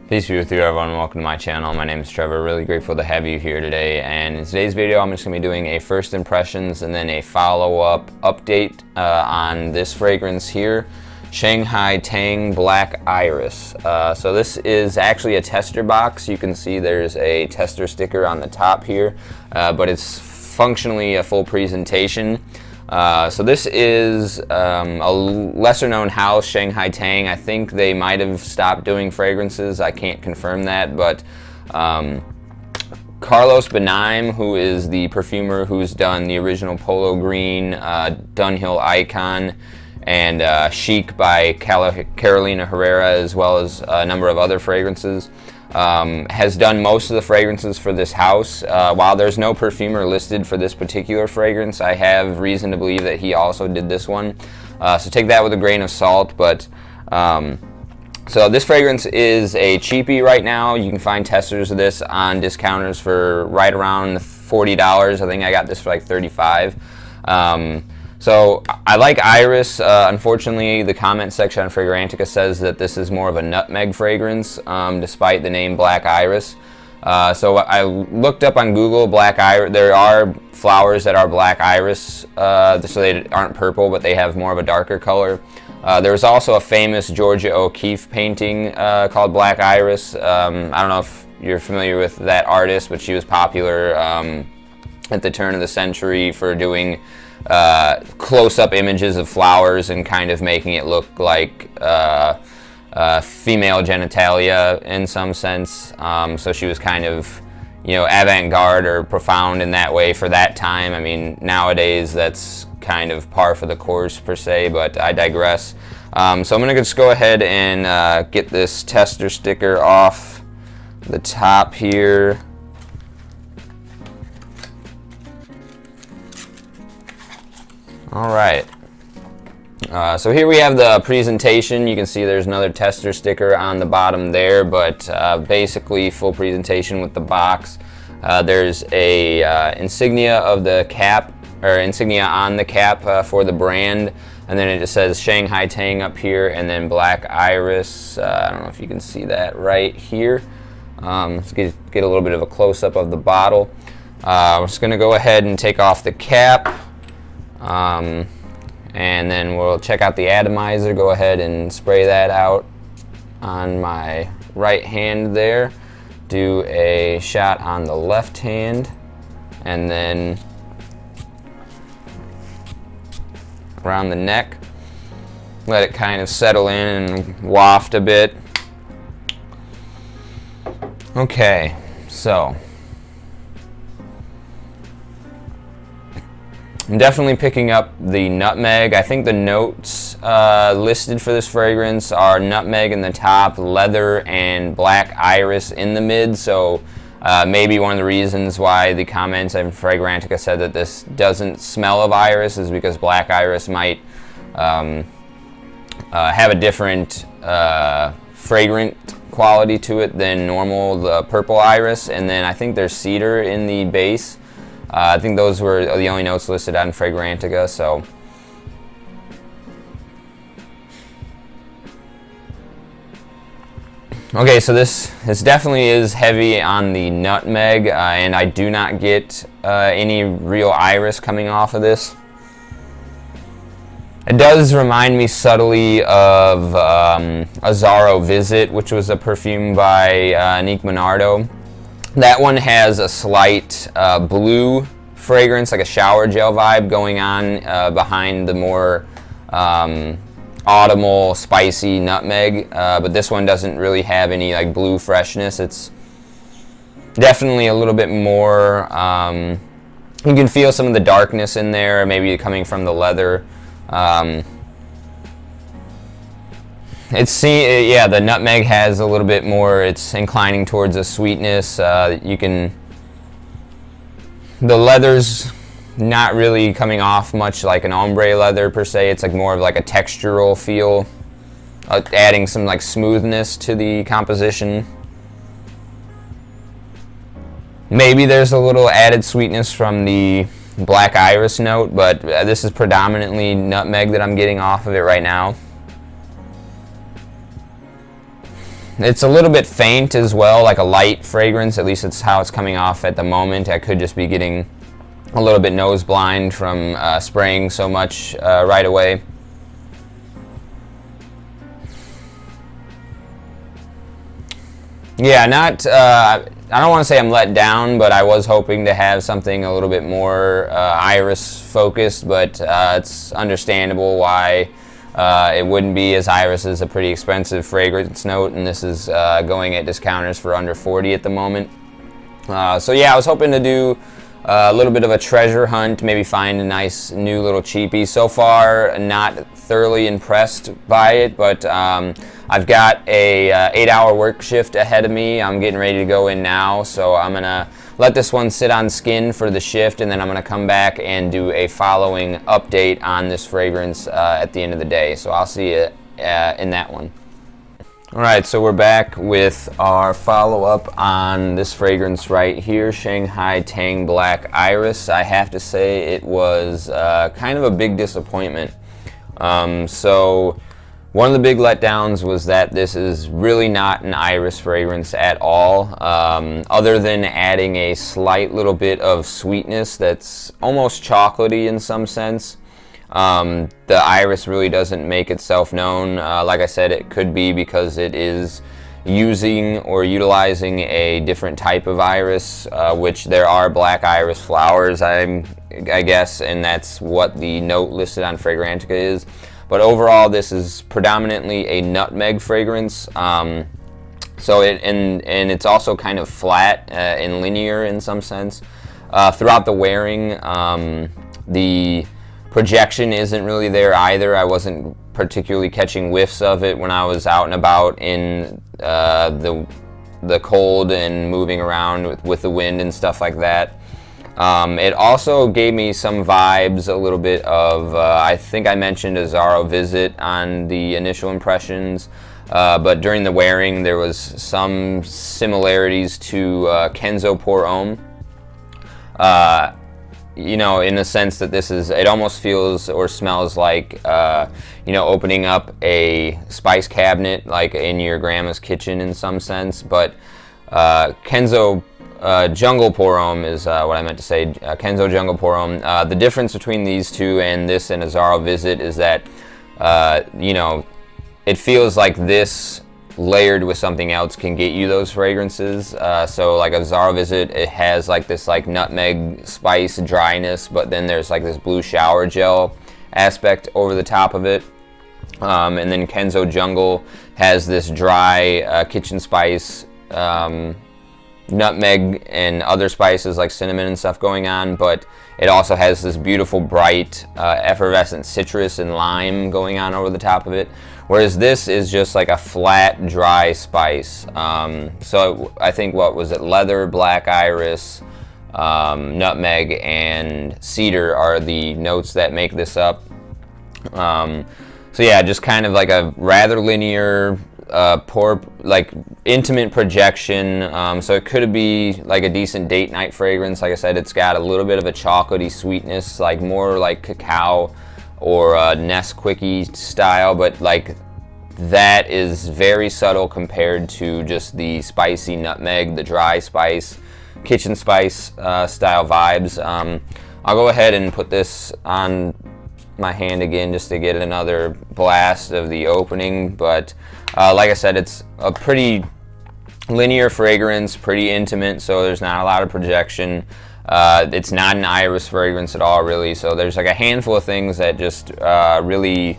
Peace be with you, everyone. Welcome to my channel. My name is Trevor. Really grateful to have you here today. And in today's video, I'm just going to be doing a first impressions and then a follow-up update on this fragrance here, Shanghai Tang Black Iris. So this is actually a tester box. You can see there's a tester sticker on the top here, but it's functionally a full presentation. So this is a lesser known house, Shanghai Tang. I think they might have stopped doing fragrances. I can't confirm that, but Carlos Benaim, who is the perfumer who's done the original Polo Green, Dunhill Icon, and Chic by Carolina Herrera, as well as a number of other fragrances, has done most of the fragrances for this house. While there's no perfumer listed for this particular fragrance, I have reason to believe that he also did this one. So take that with a grain of salt. But so this fragrance is a cheapie right now. You can find testers of this on discounters for right around $40. I think I got this for like $35. So I like Iris. Unfortunately, the comment section on Fragrantica says that this is more of a nutmeg fragrance, despite the name Black Iris. So I looked up on Google Black Iris. There are flowers that are Black Iris, so they aren't purple, but they have more of a darker color. There's also a famous Georgia O'Keeffe painting called Black Iris. I don't know if you're familiar with that artist, but she was popular at the turn of the century for doing close-up images of flowers and kind of making it look like female genitalia in some sense. So she was kind of, avant-garde or profound in that way for that time. I mean, nowadays that's kind of par for the course per se, but I digress. So I'm going to just go ahead and get this tester sticker off the top here. All right, so here we have the presentation. You can see there's another tester sticker on the bottom there, but basically full presentation with the box. There's a insignia of the cap, or insignia on the cap for the brand, and then it just says Shanghai Tang up here, and then Black Iris. I don't know if you can see that right here. Let's get a little bit of a close-up of the bottle. I'm just going to go ahead and take off the cap. And then we'll check out the atomizer. Go ahead and spray that out on my right hand there. Do a shot on the left hand, and then around the neck. Let it kind of settle in and waft a bit. Okay, so I'm definitely picking up the nutmeg. I think the notes listed for this fragrance are nutmeg in the top, leather, and black iris in the mid. So maybe one of the reasons why the comments in Fragrantica said that this doesn't smell of iris is because black iris might have a different fragrant quality to it than normal, the purple iris. And then I think there's cedar in the base. I think those were the only notes listed on Fragrantica, so. Okay, so this definitely is heavy on the nutmeg, and I do not get any real iris coming off of this. It does remind me subtly of Azzaro Visit, which was a perfume by Nick Monardo. That one has a slight blue fragrance, like a shower gel vibe going on behind the more autumnal, spicy nutmeg. But this one doesn't really have any like blue freshness. It's definitely a little bit more. You can feel some of the darkness in there, maybe coming from the leather. The nutmeg has a little bit more, it's inclining towards a sweetness. The leather's not really coming off much like an ombre leather per se. It's like more of like a textural feel, adding some like smoothness to the composition. Maybe there's a little added sweetness from the black iris note, but this is predominantly nutmeg that I'm getting off of it right now. It's a little bit faint as well, like a light fragrance. At least it's how it's coming off at the moment. I could just be getting a little bit nose blind from spraying so much right away. Yeah, I don't want to say I'm let down, but I was hoping to have something a little bit more iris focused, but it's understandable why it wouldn't be, as iris is a pretty expensive fragrance note, and this is going at discounters for under $40 at the moment. So yeah, I was hoping to do a little bit of a treasure hunt, maybe find a nice new little cheapie. So far, not thoroughly impressed by it, but I've got a 8-hour work shift ahead of me. I'm getting ready to go in now, so I'm gonna let this one sit on skin for the shift, and then I'm gonna come back and do a following update on this fragrance at the end of the day. So I'll see you in that one. Alright, so we're back with our follow-up on this fragrance right here, Shanghai Tang Black Iris. I have to say it was kind of a big disappointment. So one of the big letdowns was that this is really not an iris fragrance at all, other than adding a slight little bit of sweetness that's almost chocolatey in some sense. The iris really doesn't make itself known. Like I said, it could be because it is using or utilizing a different type of iris, which there are black iris flowers, I guess, and that's what the note listed on Fragrantica is. But overall, this is predominantly a nutmeg fragrance. So it's also kind of flat and linear in some sense. Throughout the wearing, the projection isn't really there either. I wasn't particularly catching whiffs of it when I was out and about in the cold and moving around with the wind and stuff like that. It also gave me some vibes, a little bit of, I think I mentioned a Zaro Visit on the initial impressions, but during the wearing there was some similarities to Kenzo Pour Homme. You know, in the sense that it almost feels or smells like, you know, opening up a spice cabinet, like in your grandma's kitchen in some sense. But Kenzo Jungle Pour Homme is what I meant to say. Kenzo Jungle Pour Homme. The difference between these two and this and a Zaro Visit is that, you know, it feels like this layered with something else can get you those fragrances. So like a Zaro Visit, it has like this like nutmeg spice dryness, but then there's like this blue shower gel aspect over the top of it. And then Kenzo Jungle has this dry kitchen spice, nutmeg and other spices like cinnamon and stuff going on, but it also has this beautiful bright effervescent citrus and lime going on over the top of it. Whereas this is just like a flat, dry spice. So I think, what was it, leather, black iris, nutmeg, and cedar are the notes that make this up. So yeah, just kind of like a rather linear, like intimate projection. So it could be like a decent date night fragrance. Like I said, it's got a little bit of a chocolatey sweetness, like more like cacao or Nesquik style, but like that is very subtle compared to just the spicy nutmeg, the dry spice, kitchen spice style vibes. I'll go ahead and put this on my hand again just to get another blast of the opening, but like I said, it's a pretty linear fragrance, pretty intimate, so there's not a lot of projection. It's not an iris fragrance at all, really, so there's like a handful of things that just really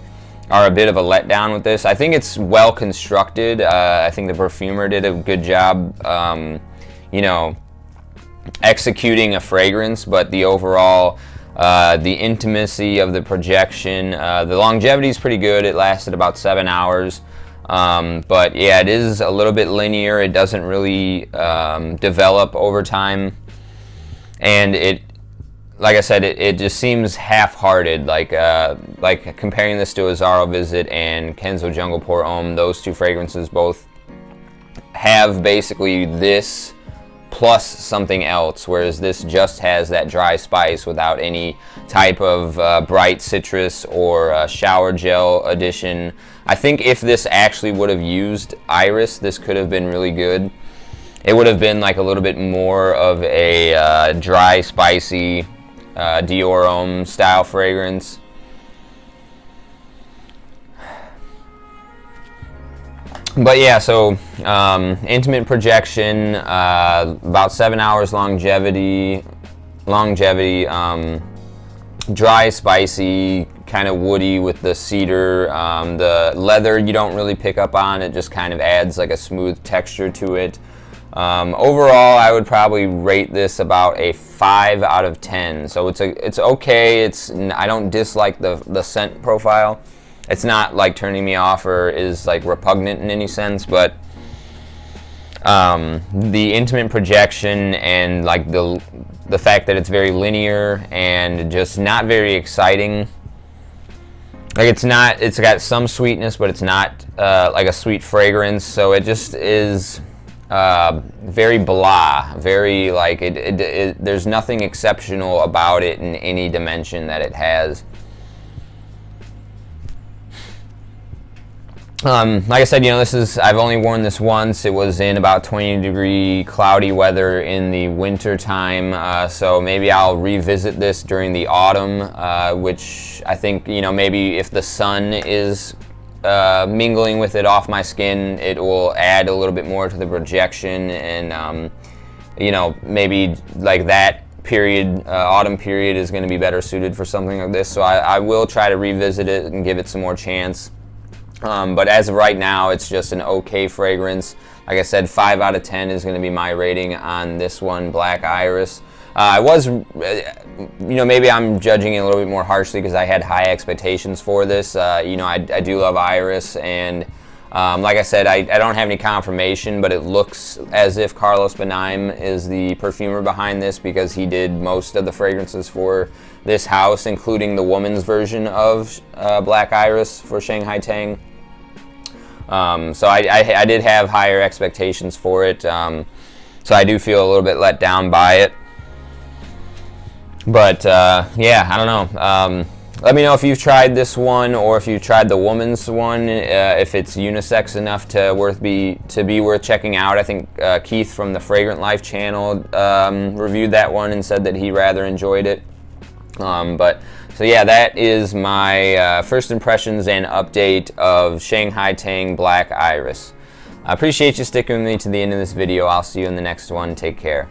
are a bit of a letdown with this. I think it's well constructed. I think the perfumer did a good job, you know, executing a fragrance, but the overall, the intimacy of the projection, the longevity is pretty good. It lasted about 7 hours. But yeah, it is a little bit linear. It doesn't really develop over time, and it, like I said, it just seems half-hearted. Like comparing this to a Zaro Visit and Kenzo Jungle Pour Homme, those two fragrances both have basically this plus something else, whereas this just has that dry spice without any type of bright citrus or shower gel addition. I think if this actually would have used iris, this could have been really good. It would have been like a little bit more of a dry, spicy Dior Homme style fragrance. But yeah, so intimate projection, about 7 hours longevity, dry, spicy, kind of woody with the cedar. The leather you don't really pick up on, it just kind of adds like a smooth texture to it. Overall, I would probably rate this about a 5 out of 10. So it's okay. I don't dislike the scent profile. It's not like turning me off or is like repugnant in any sense, but the intimate projection and like the fact that it's very linear and just not very exciting. Like it's got some sweetness, but it's not like a sweet fragrance. So it just is very blah, very like there's nothing exceptional about it in any dimension that it has. Like I said, I've only worn this once. It was in about 20-degree cloudy weather in the winter time, so maybe I'll revisit this during the autumn, which I think, maybe if the sun is mingling with it off my skin, it will add a little bit more to the projection, and maybe like that period, autumn period, is going to be better suited for something like this. So I will try to revisit it and give it some more chance. But as of right now, it's just an okay fragrance. Like I said, 5 out of 10 is going to be my rating on this one, Black Iris. I was, maybe I'm judging it a little bit more harshly because I had high expectations for this. I do love Iris, and like I said, I don't have any confirmation, but it looks as if Carlos Benaim is the perfumer behind this because he did most of the fragrances for this house, including the woman's version of Black Iris for Shanghai Tang. So I did have higher expectations for it, so I do feel a little bit let down by it. But yeah, I don't know. Let me know if you've tried this one or if you've tried the woman's one, if it's unisex enough to be worth checking out. I think Keith from the Fragrant Life channel reviewed that one and said that he rather enjoyed it. So yeah, that is my first impressions and update of Shanghai Tang Black Iris. I appreciate you sticking with me to the end of this video. I'll see you in the next one. Take care.